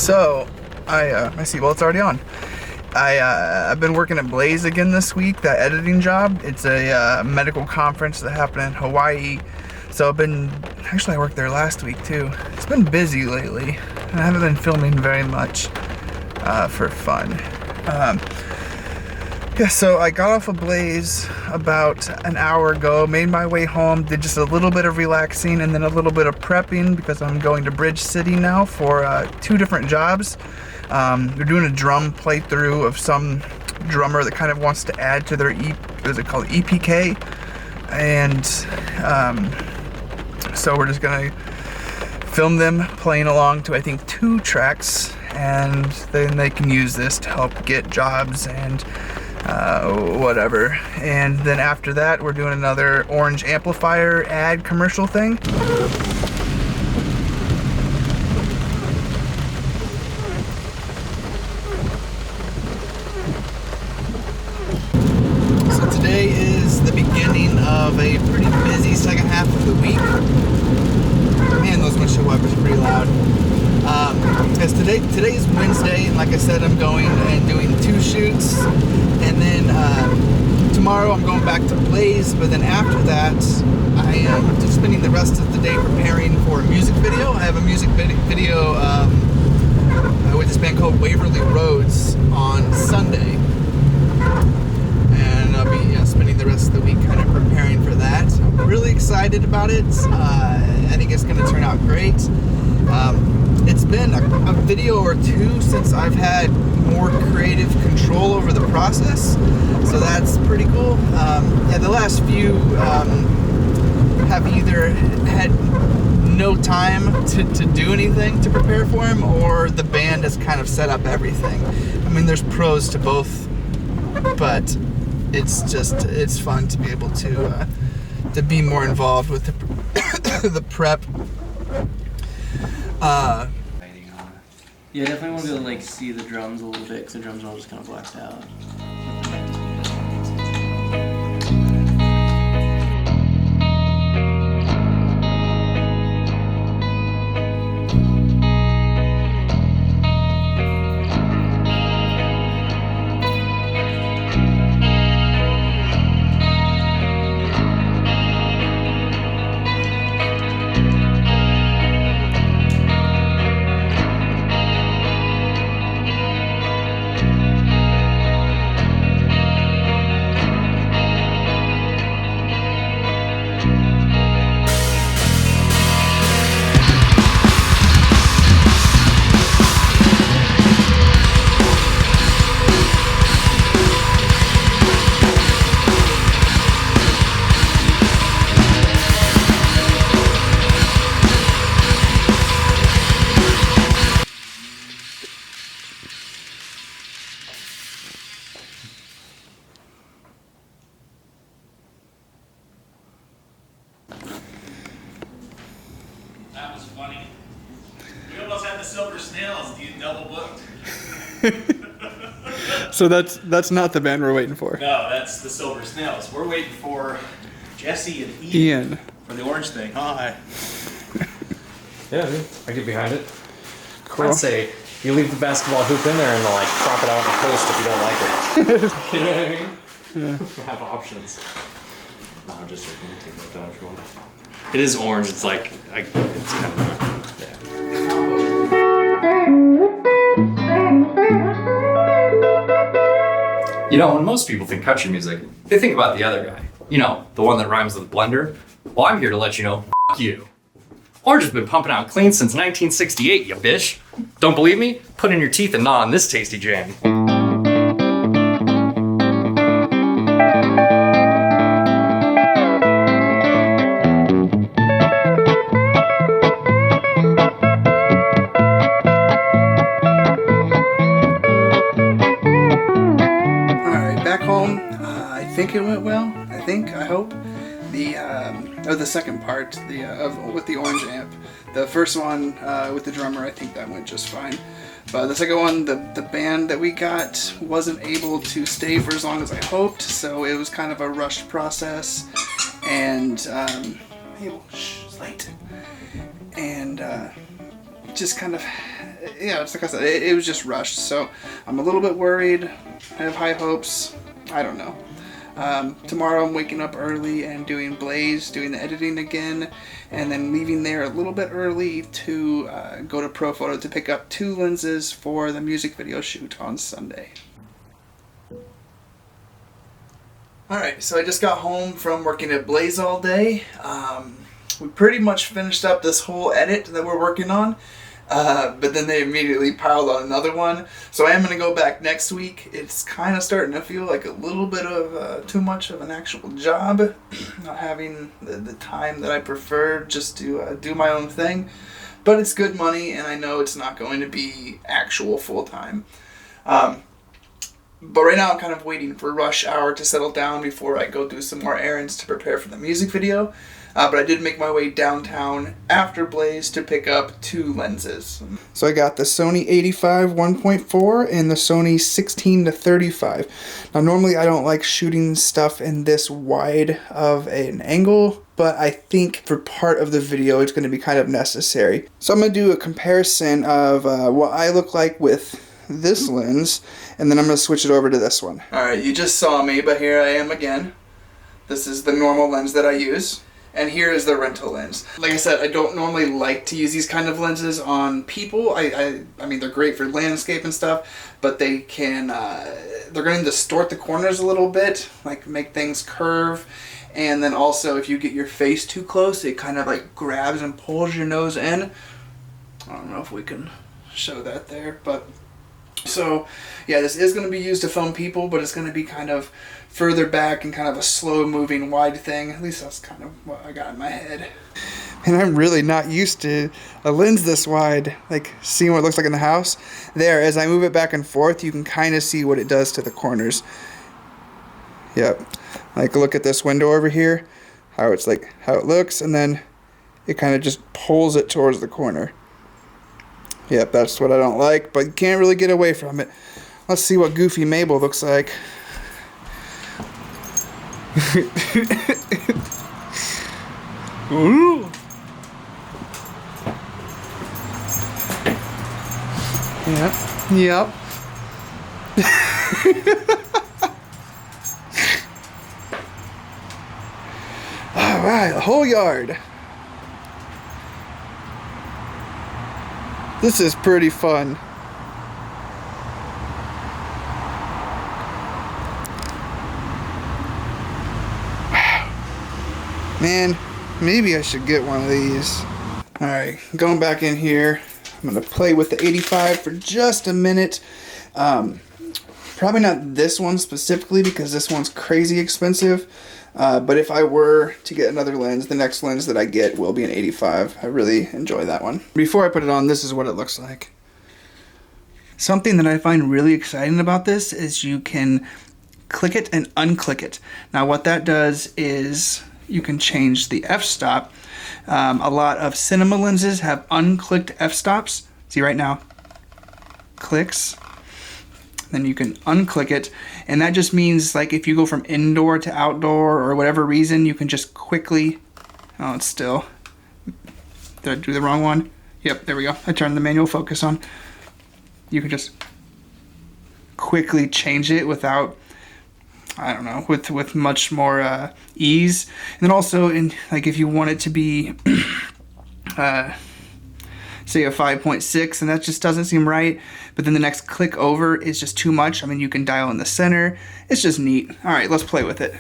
So, I see. Well, it's already on. I've been working at Blaze again this week, that editing job. It's a medical conference that happened in Hawaii. So I worked there last week too. It's been busy lately, and I haven't been filming very much for fun. So I got off of Blaze about an hour ago, made my way home, did just a little bit of relaxing and then a little bit of prepping because I'm going to Bridge City now for 2 different jobs. They're doing a drum playthrough of some drummer that kind of wants to add to their EPK, and so we're just gonna film them playing along to I think 2 tracks, and then they can use this to help get jobs and whatever. And then after that, we're doing another Orange amplifier ad commercial thing. So today is the beginning of a pretty busy second half of the week. Man, those windshield wipers are pretty loud. Because today's Wednesday, and like I said, I'm going and doing 2 shoots, and then tomorrow I'm going back to Blaze. But then after that, I am just spending the rest of the day preparing for a music video. I have a music video with this band called Waverly Roads on Sunday, and I'll be spending the rest of the week kind of preparing for that. I'm really excited about it. I think it's going to turn out great. It's been a video or 2 since I've had more creative control over the process, so that's pretty cool. The last few have either had no time to do anything to prepare for them, or the band has kind of set up everything. I mean, there's pros to both, but it's fun to be able to be more involved with the prep. Yeah, definitely want to be able to see the drums a little bit, because the drums are all just kind of blacked out. That was funny. We almost had the Silver Snails. You double booked. So that's not the band we're waiting for. No, that's the Silver Snails. We're waiting for Jesse and Ian for the Orange thing. Hi. Yeah, dude. I get behind it. Cool. I'd say you leave the basketball hoop in there and they'll prop it out on the post if you don't like it. You know what I mean? Yeah. You have options. No, I'm just joking. Take that down if you want. It is orange. It's it's kind of yeah. You know, when most people think country music, they think about the other guy. You know, the one that rhymes with blender. Well, I'm here to let you know, f*** you. Orange has been pumping out clean since 1968, you bitch. Don't believe me? Put in your teeth and gnaw on this tasty jam. I think it went well. I hope. The second part, with the Orange amp. The first one with the drummer, I think that went just fine. But the second one, the band that we got wasn't able to stay for as long as I hoped, so it was kind of a rushed process. And it's late. And just kind of yeah, it's like I said, it was just rushed. So I'm a little bit worried. I have high hopes. I don't know. Tomorrow I'm waking up early and doing Blaze, doing the editing again, and then leaving there a little bit early to go to Profoto to pick up 2 lenses for the music video shoot on Sunday. Alright, so I just got home from working at Blaze all day. We pretty much finished up this whole edit that we're working on. But then they immediately piled on another one. So I am going to go back next week. It's kind of starting to feel like a little bit of too much of an actual job. Not having the time that I prefer just to do my own thing. But it's good money, and I know it's not going to be actual full-time. But right now I'm kind of waiting for rush hour to settle down before I go do some more errands to prepare for the music video. But I did make my way downtown after Blaze to pick up 2 lenses. So I got the Sony 85 1.4 and the Sony 16-35. Now normally I don't like shooting stuff in this wide of an angle, but I think for part of the video it's going to be kind of necessary. So I'm going to do a comparison of what I look like with this lens, and then I'm going to switch it over to this one. Alright, you just saw me, but here I am again. This is the normal lens that I use. And here is the rental lens. Like I said, I don't normally like to use these kind of lenses on people. I mean, they're great for landscape and stuff, but they can, they're going to distort the corners a little bit, like make things curve. And then also, if you get your face too close, it kind of like grabs and pulls your nose in. I don't know if we can show that there, but so yeah, this is going to be used to film people, but it's going to be kind of further back and kind of a slow moving wide thing. At least that's kind of what I got in my head. And I'm really not used to a lens this wide, like seeing what it looks like in the house. There, as I move it back and forth, you can kind of see what it does to the corners. Yep. Like look at this window over here, how it's like, how it looks, and then it kind of just pulls it towards the corner. Yep, that's what I don't like, but you can't really get away from it. Let's see what Goofy Mabel looks like. Ooh. Yep. Alright, a whole yard. This is pretty fun. Man, maybe I should get one of these. Alright, going back in here. I'm going to play with the 85 for just a minute. Probably not this one specifically because this one's crazy expensive. But if I were to get another lens, the next lens that I get will be an 85. I really enjoy that one. Before I put it on, this is what it looks like. Something that I find really exciting about this is you can click it and unclick it. Now what that does is you can change the f-stop. A lot of cinema lenses have unclicked f-stops. See right now, clicks. Then you can unclick it, and that just means like if you go from indoor to outdoor or whatever reason, you can just quickly, oh it's still, did I do the wrong one? Yep, there we go. I turned the manual focus on. You can just quickly change it without, I don't know, with much more ease. And then also, in like if you want it to be, say a 5.6, and that just doesn't seem right, but then the next click over is just too much. I mean, you can dial in the center. It's just neat. All right, let's play with it.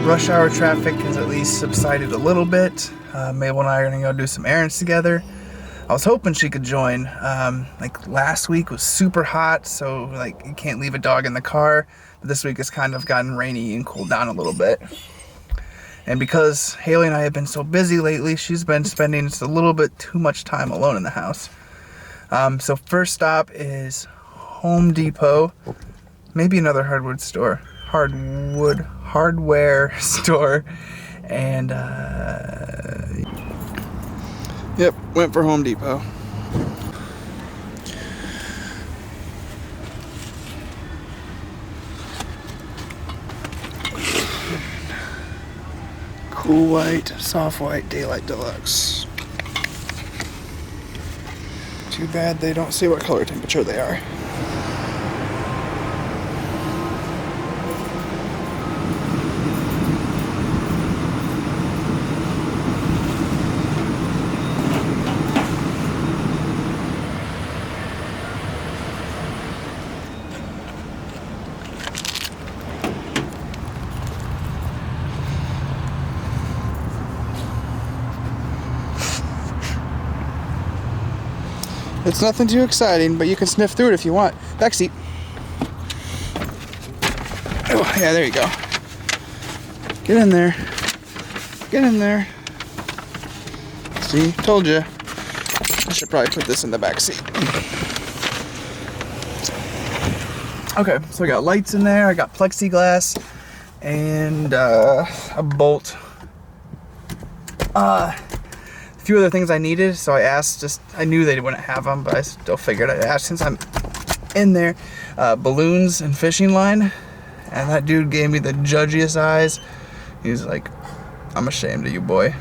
Rush hour traffic has at least subsided a little bit. Mabel and I are gonna go do some errands together. I was hoping she could join. Like last week was super hot, so like you can't leave a dog in the car. But this week has kind of gotten rainy and cooled down a little bit. And because Haley and I have been so busy lately, she's been spending just a little bit too much time alone in the house. So first stop is Home Depot, maybe another hardware store, and yep, went for Home Depot. Cool white, soft white, daylight deluxe. Too bad they don't say what color temperature they are. It's nothing too exciting, but you can sniff through it if you want. Backseat. Oh, yeah, there you go. Get in there. Get in there. See, told you. I should probably put this in the back seat. Okay, so I got lights in there. I got plexiglass and a bolt. A few other things I needed, so I asked. I knew they wouldn't have them, but I still figured I'd ask since I'm in there. Balloons and fishing line, and that dude gave me the judgiest eyes. He's like, "I'm ashamed of you, boy."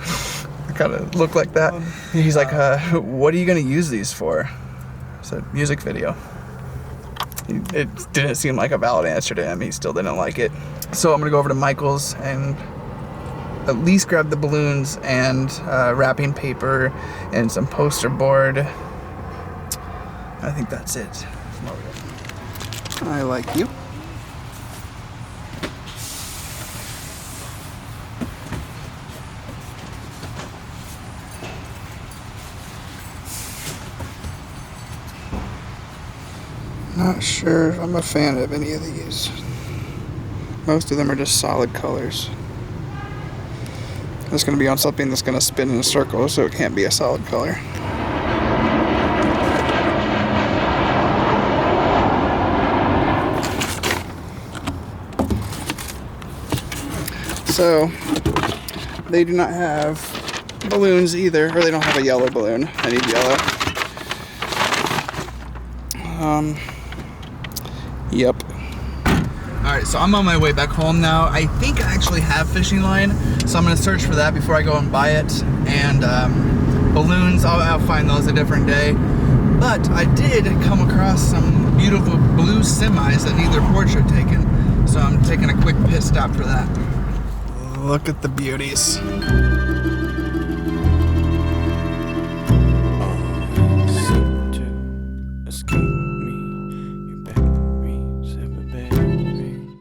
I kind of look like that. He's like, "What are you gonna use these for?" I said, "Music video." It didn't seem like a valid answer to him. He still didn't like it. So I'm gonna go over to Michael's and at least grab the balloons and wrapping paper and some poster board. I think that's it. I like you. Not sure if I'm a fan of any of these. Most of them are just solid colors. It's going to be on something that's going to spin in a circle, so it can't be a solid color. So, they do not have balloons either, or they don't have a yellow balloon. I need yellow. Yep. Alright, so I'm on my way back home now. I think I actually have fishing line, so I'm going to search for that before I go and buy it. And balloons, I'll find those a different day. But I did come across some beautiful blue semis that need their portrait taken. So I'm taking a quick pit stop for that. Look at the beauties.